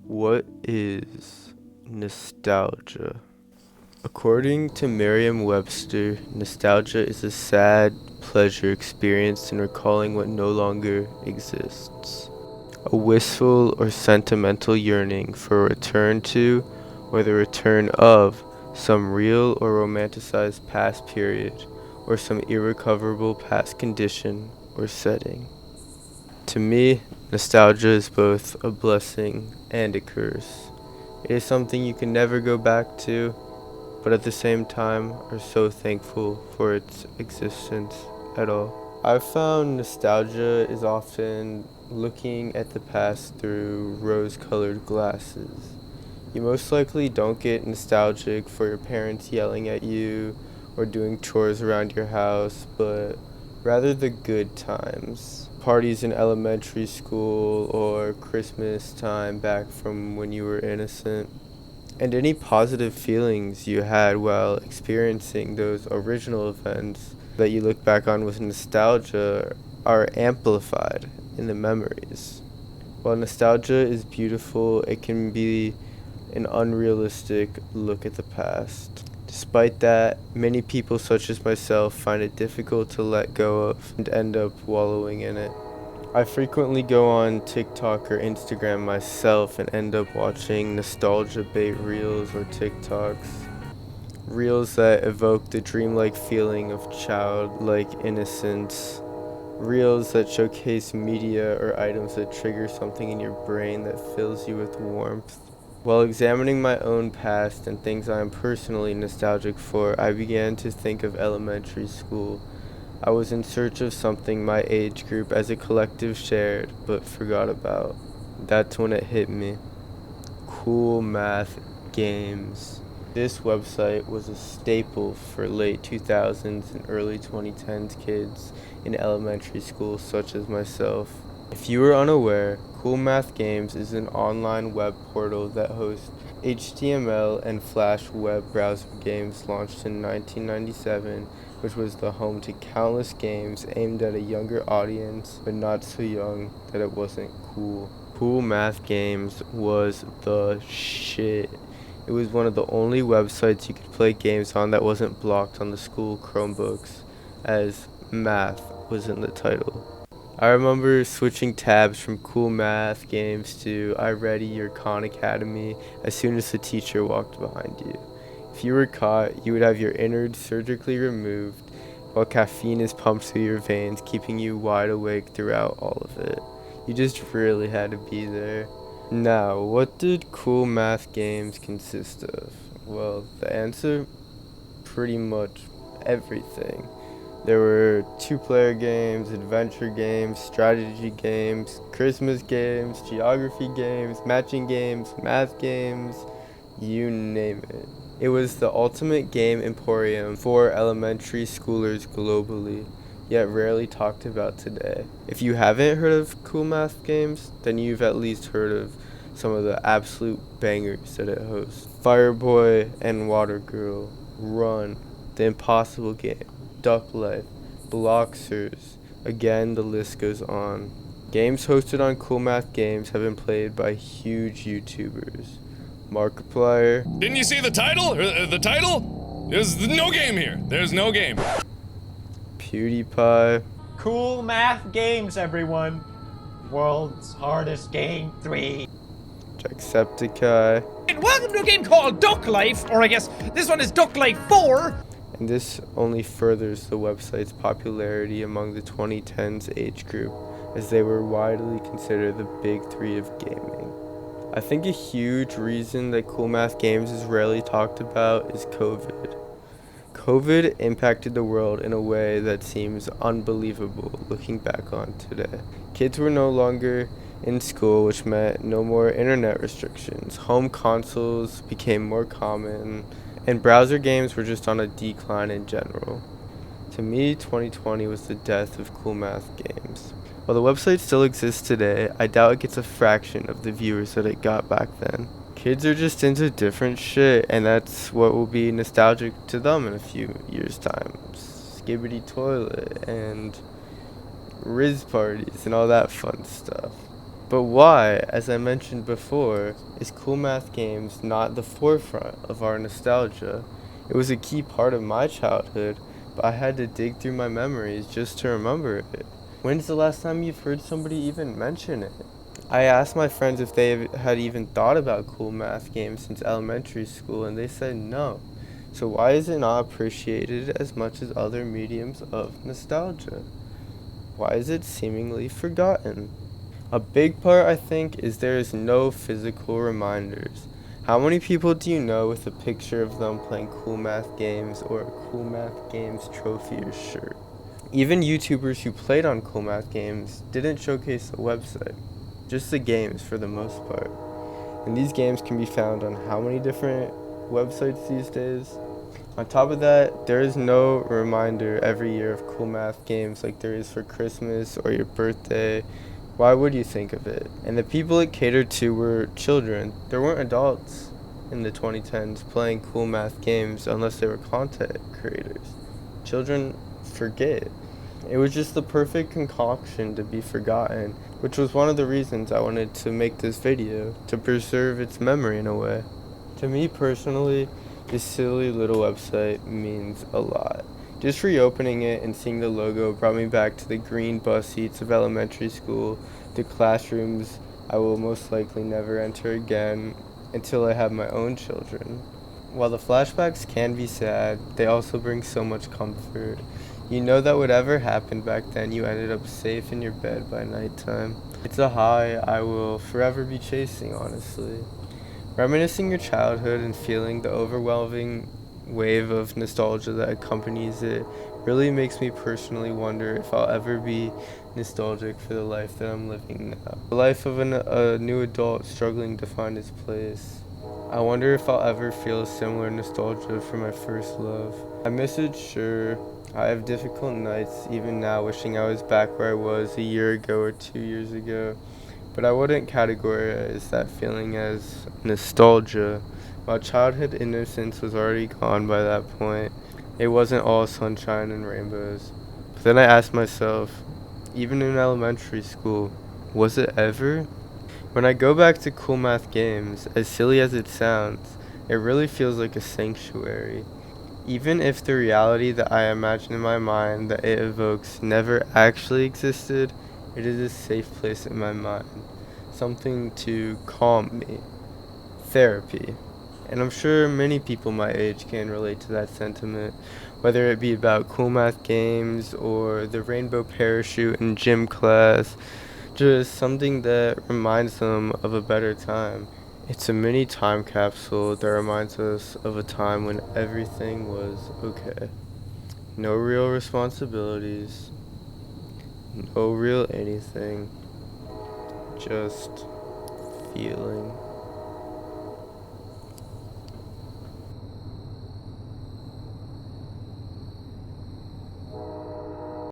What is nostalgia? According to Merriam-Webster, nostalgia is a sad pleasure experienced in recalling what no longer exists. A wistful or sentimental yearning for a return to, or the return of, some real or romanticized past period, or some irrecoverable past condition or setting. To me, nostalgia is both a blessing and a curse. It is something you can never go back to, but at the same time are so thankful for its existence at all. I've found nostalgia is often looking at the past through rose-colored glasses. You most likely don't get nostalgic for your parents yelling at you or doing chores around your house, but rather the good times. Parties in elementary school or Christmas time back from when you were innocent. And any positive feelings you had while experiencing those original events that you look back on with nostalgia are amplified in the memories. While nostalgia is beautiful, it can be an unrealistic look at the past. Despite that, many people, such as myself, find it difficult to let go of and end up wallowing in it. I frequently go on TikTok or Instagram myself and end up watching nostalgia bait reels or TikToks. Reels that evoke the dreamlike feeling of childlike innocence. Reels that showcase media or items that trigger something in your brain that fills you with warmth. While examining my own past and things I am personally nostalgic for, I began to think of elementary school. I was in search of something my age group as a collective shared, but forgot about. That's when it hit me. Cool math games. This website was a staple for late 2000s and early 2010s kids in elementary school such as myself. If you were unaware, Cool Math Games is an online web portal that hosts HTML and Flash web browser games launched in 1997, which was the home to countless games aimed at a younger audience, but not so young that it wasn't cool. Cool Math Games was the shit. It was one of the only websites you could play games on that wasn't blocked on the school Chromebooks, as math was in the title. I remember switching tabs from Cool Math Games to iReady or Khan Academy as soon as the teacher walked behind you. If you were caught, you would have your innards surgically removed while caffeine is pumped through your veins, keeping you wide awake throughout all of it. You just really had to be there. Now, what did Cool Math Games consist of? Well, the answer? Pretty much everything. There were two-player games, adventure games, strategy games, Christmas games, geography games, matching games, math games, you name it. It was the ultimate game emporium for elementary schoolers globally, yet rarely talked about today. If you haven't heard of Cool Math Games, then you've at least heard of some of the absolute bangers that it hosts. Fireboy and Water Girl, Run, The Impossible Game, Duck Life, Bloxers. Again, the list goes on. Games hosted on Cool Math Games have been played by huge YouTubers. Markiplier, Didn't you see the title? The title? There's no game here. There's no game. PewDiePie, Cool Math Games, everyone. World's hardest game 3. Jacksepticeye, And welcome to a game called Duck Life, or I guess this one is Duck Life 4. and this only furthers the website's popularity among the 2010s age group, as they were widely considered the big three of gaming. I think a huge reason that Cool Math Games is rarely talked about is COVID. COVID impacted the world in a way that seems unbelievable looking back on today. Kids were no longer in school, which meant no more internet restrictions. Home consoles became more common, and browser games were just on a decline in general. To me, 2020 was the death of Cool Math Games. While the website still exists today, I doubt it gets a fraction of the viewers that it got back then. Kids are just into different shit, and that's what will be nostalgic to them in a few years' time. Skibbity Toilet and Riz parties and all that fun stuff. But why, as I mentioned before, is Cool Math Games not the forefront of our nostalgia? It was a key part of my childhood, but I had to dig through my memories just to remember it. When's the last time you've heard somebody even mention it? I asked my friends if they had even thought about Cool Math Games since elementary school, and they said no. So why is it not appreciated as much as other mediums of nostalgia? Why is it seemingly forgotten? A big part, I think, is there is no physical reminders. How many people do you know with a picture of them playing Cool Math Games or a Cool Math Games trophy or shirt? Even YouTubers who played on Cool Math Games didn't showcase the website, just the games for the most part. And these games can be found on how many different websites these days? On top of that, there is no reminder every year of Cool Math Games like there is for Christmas or your birthday. Why would you think of it? And the people it catered to were children. There weren't adults in the 2010s playing Cool Math Games unless they were content creators. Children forget. It was just the perfect concoction to be forgotten, which was one of the reasons I wanted to make this video, to preserve its memory in a way. To me personally, this silly little website means a lot. Just reopening it and seeing the logo brought me back to the green bus seats of elementary school, the classrooms I will most likely never enter again until I have my own children. While the flashbacks can be sad, they also bring so much comfort. You know that whatever happened back then, you ended up safe in your bed by nighttime. It's a high I will forever be chasing, honestly. Reminiscing your childhood and feeling the overwhelming wave of nostalgia that accompanies it really makes me personally wonder if I'll ever be nostalgic for the life that I'm living now. The life of a new adult struggling to find his place. I wonder if I'll ever feel a similar nostalgia for my first love. I miss it, sure. I have difficult nights even now wishing I was back where I was a year ago or 2 years ago. But I wouldn't categorize that feeling as nostalgia. My childhood innocence was already gone by that point. It wasn't all sunshine and rainbows. But then I asked myself, even in elementary school, was it ever? When I go back to Cool Math Games, as silly as it sounds, it really feels like a sanctuary. Even if the reality that I imagine in my mind that it evokes never actually existed, it is a safe place in my mind. Something to calm me. Therapy. And I'm sure many people my age can relate to that sentiment, whether it be about Cool Math Games or the rainbow parachute in gym class, just something that reminds them of a better time. It's a mini time capsule that reminds us of a time when everything was okay. No real responsibilities, no real anything, just feeling.